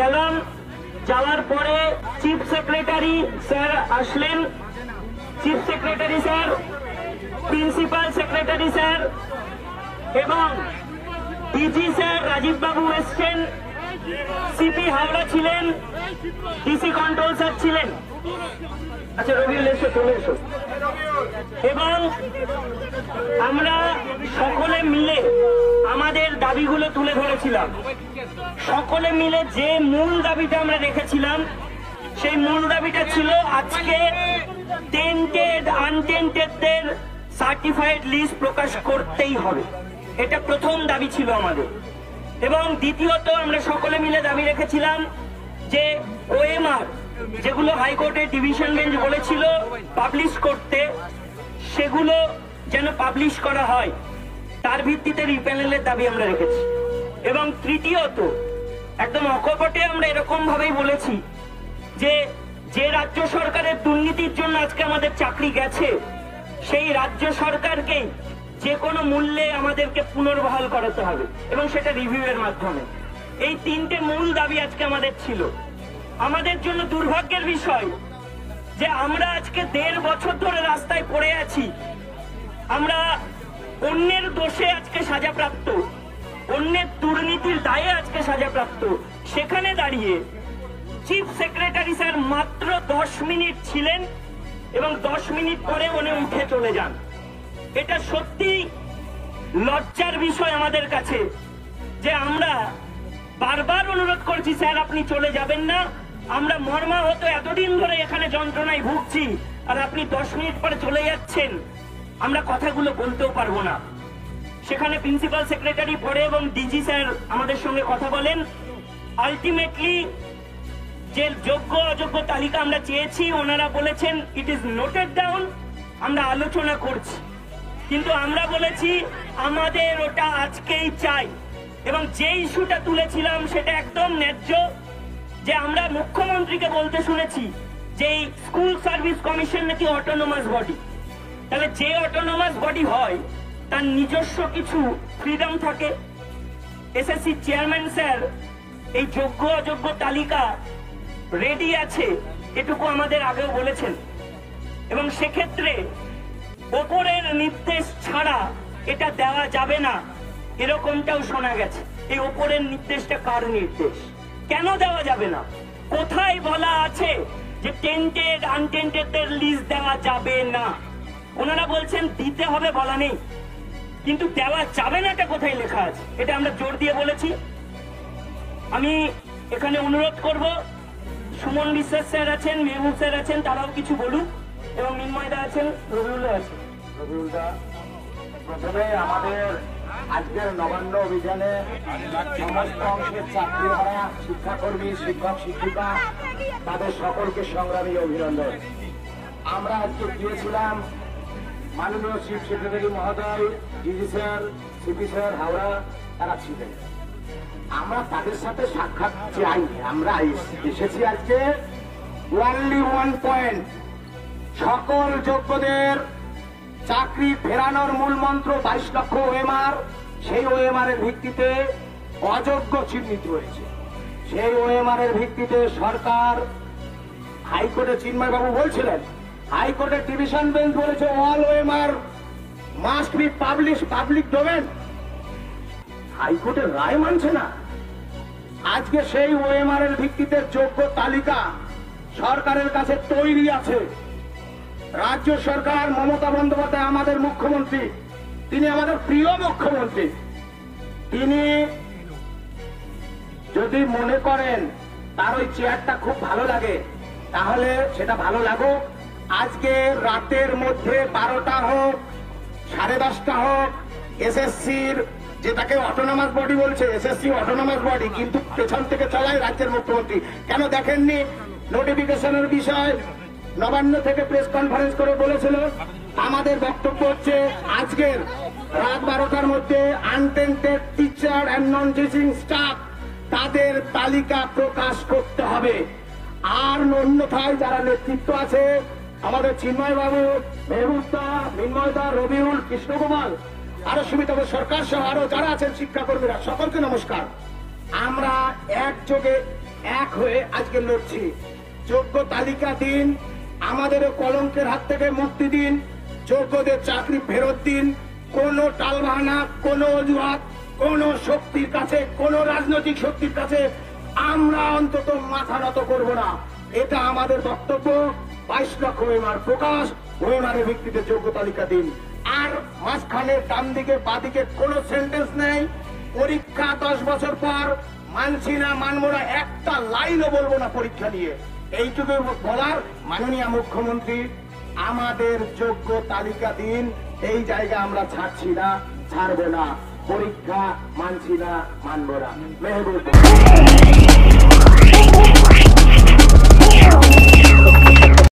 গেলাম, যাওয়ার পরে চিফ সেক্রেটারি স্যার আসলেন, chief secretary sir, principal secretary sir এবং ডিজি স্যার রাজীব বাবু এসছেন, সিপি হাওড়া ছিলেন, ডিসি কন্ট্রোল স্যার ছিলেন। আচ্ছা রবিউল এসো, চলে এসো। এবং আমরা সকলে মিলে আমাদের দাবিগুলো তুলে ধরেছিলাম। সকলে মিলে যে মূল দাবিটা আমরা রেখেছিলাম, সেই মূল দাবিটা ছিল আজকে টেন্টেড আনটেন্টেডদের সার্টিফাইড লিস্ট প্রকাশ করতেই হবে। এটা প্রথম দাবি ছিল আমাদের। এবং দ্বিতীয়ত আমরা সকলে মিলে দাবি রেখেছিলাম যে ওএমআর যেগুলো হাইকোর্টের ডিভিশন বেঞ্চ বলেছিল পাবলিশ করতে, সেগুলো যেন পাবলিশ করা হয়, তার ভিত্তিতে রিপ্যানেলের দাবি আমরা রেখেছি। এবং তৃতীয়ত একদম অকপটে আমরা এরকম ভাবেই বলেছি যে যে রাজ্য সরকারের দুর্নীতির জন্য আজকে আমাদের চাকরি গেছে, সেই রাজ্য সরকারকেই যে কোনো মূল্যে আমাদেরকে পুনর্বহাল করাতে হবে এবং সেটা রিভিউয়ের মাধ্যমে। এই তিনটে মূল দাবি আজকে আমাদের ছিল। আমাদের জন্য দুর্ভাগ্যের বিষয় যে আমরা আজকে 1.5 বছর ধরে রাস্তায় পড়ে আছি। আমরা অন্যের দোষে আজকে সাজাপ্রাপ্ত, অন্যের দুর্নীতির দায়ে আজকে সাজাপ্রাপ্ত। সেখানে দাঁড়িয়ে চিফ সেক্রেটারি স্যার মাত্র 10 মিনিট ছিলেন এবং 10 মিনিট পরে উনি উঠে চলে যান। এটা সত্যি লজ্জার বিষয় আমাদের কাছে যে আমরা বারবার অনুরোধ করছি, স্যার আপনি চলে যাবেন না, আমরা মর্মাহত এতদিন ধরে এখানে যন্ত্রণায় ভুগছি, আর আপনি 10 মিনিট পরে চলে যাচ্ছেন, আমরা কথাগুলো বলতেও পারবো না। সেখানে প্রিন্সিপাল সেক্রেটারি পড়ে এবং ডিজি স্যার আমাদের সঙ্গে কথা বলেন। আলটিমেটলি যে যোগ্য অযোগ্য তালিকা আমরা চেয়েছি, ওনারা বলেছেন ইট ইজ নোটেড ডাউন, আমরা আলোচনা করছি। কিন্তু আমরা বলেছি আমাদের ওটা আজকেই চাই। এবং যে ইস্যুটা তুলেছিলাম সেটা একদম ন্যায্য, যে আমরা মুখ্যমন্ত্রীকে বলতে শুনেছি যে এই স্কুল সার্ভিস কমিশন নাকি অটোনোমাস বডি। তাহলে যে অটোনোমাস বডি হয় তার নিজস্ব কিছু ফ্রিডম থাকে। এসএসসি চেয়ারম্যান স্যার এই যোগ্য অযোগ্য তালিকা রেডি আছে, এটুকু আমাদের আগেও বলেছেন। এবং সেক্ষেত্রে ওপরের নির্দেশ ছাড়া এটা দেওয়া যাবে না, এরকমটাও শোনা গেছে। এই ওপরের নির্দেশটা কার নির্দেশ? কেন দেওয়া যাবে না? কোথায় বলা আছে যে টেন্টেড আনটেন্টেডদের লিস্ট দেওয়া যাবে না? ওনারা বলছেন দিতে হবে, বলা নেই, কিন্তু দেওয়া যাবে না এটা কোথায় লেখা আছে? এটা আমরা জোর দিয়ে বলেছি। আমি এখানে অনুরোধ করব, সুমন বিশ্বাস স্যার আছেন, মেহবুব স্যার আছেন, তারাও কিছু বলুক, এবং মিনময়দা আছেন, রবিউল্লাহ আছেন। রবিউল্লাহ, প্রথমে আমাদের আজকের নবান্ন অভিযানে সমস্ত অংশের চাকরি হারা শিক্ষাকর্মী, শিক্ষক শিক্ষিকা, তাদের সকলকে সংগ্রামী অভিনন্দন। আমরা আজকে গিয়েছিলাম মাননীয় চিফ সেক্রেটারি মহোদয়, DG sir, CP sir Howrah, তারা ছিলেন। আমরা তাদের সাথে সাক্ষাৎ চাইনি, আমরা এসেছি আজকে ওনলি ওয়ান পয়েন্ট, সকল যোগ্যদের চাকরি ফেরানোর মূল মন্ত্র 22 লক্ষ ওএমআর, সেই ওএমআর এর ভিত্তিতে অযোগ্য চিহ্নিত হয়েছে। সেই ওএমআর এর ভিত্তিতে সরকার, হাইকোর্টে চিন্ময় বাবু বলছিলেন, হাইকোর্টের ডিভিশন বেঞ্চ বলেছে all OMR must be publish public domain. হাইকোর্টের রায় মানছে না। আজকে সেই ওএমআর এর ভিত্তিতে যোগ্য তালিকা সরকারের কাছে তৈরি আছে। রাজ্য সরকার, মমতা বন্দ্যোপাধ্যায় আমাদের মুখ্যমন্ত্রী, তিনি আমাদের প্রিয় মুখ্যমন্ত্রী, তিনি যদি মনে করেন তার ওই চেয়ারটা খুব ভালো লাগে, তাহলে সেটা ভালো লাগুক। আজকে রাতের মধ্যে 12টা হোক, 10:30টা হোক, এসএসসির, যেটাকে অটোনমাস বডি বলছে, এসএসসি অটোনমাস বডি, কিন্তু পেছন থেকে চালায় রাজ্যের মুখ্যমন্ত্রী। কেন দেখেননি নোটিফিকেশনের বিষয়? নবান্ন থেকে প্রেস কনফারেন্স করে বলেছিল। আমাদের বক্তব্য হচ্ছে আজকের রাত 12টার মধ্যে untainted teacher and non teaching staff, তাদের তালিকা প্রকাশ করতে হবে। আর অন্যথায় যারা নেতৃত্ব আছে, আমাদের চিন্ময় বাবু, মেহবুবদা, মিনময়দা, রবিউল, কৃষ্ণকুমার, আরো সুমিতা সরকার সহ আরো যারা আছেন শিক্ষাকর্মীরা, সকলকে নমস্কার। আমরা একযোগে এক হয়ে আজকে লড়ছি। যোগ্য তালিকা দিন, আমাদেরও কলঙ্কের হাত থেকে মুক্তি দিন, যোগ্যদের চাকরি ফেরত দিন। কোনো টালবাহানা, কোনো অজুহাত, কোনো শক্তির কাছে, কোনো রাজনৈতিক শক্তির কাছে আমরা অন্তত মাথা নত করব না। এটা আমাদের বক্তব্য। 22 লক্ষ ওয়েমার প্রকাশ, ওয়েমারের ভিত্তিতে যোগ্য তালিকা দিন। আর মাঝখানে ডান দিকে বাদিকে কোনো সেন্টেন্স নেই। পরীক্ষা 10 বছর পর মানছি না, মানবো না, একটা লাইনও বলবো না পরীক্ষা নিয়ে। এইটুকু বলার, মাননীয় মুখ্যমন্ত্রী আমাদের যোগ্য তালিকা দিন। এই জায়গা আমরা ছাড়ছি না, ছাড়বো না। পরীক্ষা মানছি না, মানবো না। মেহবুব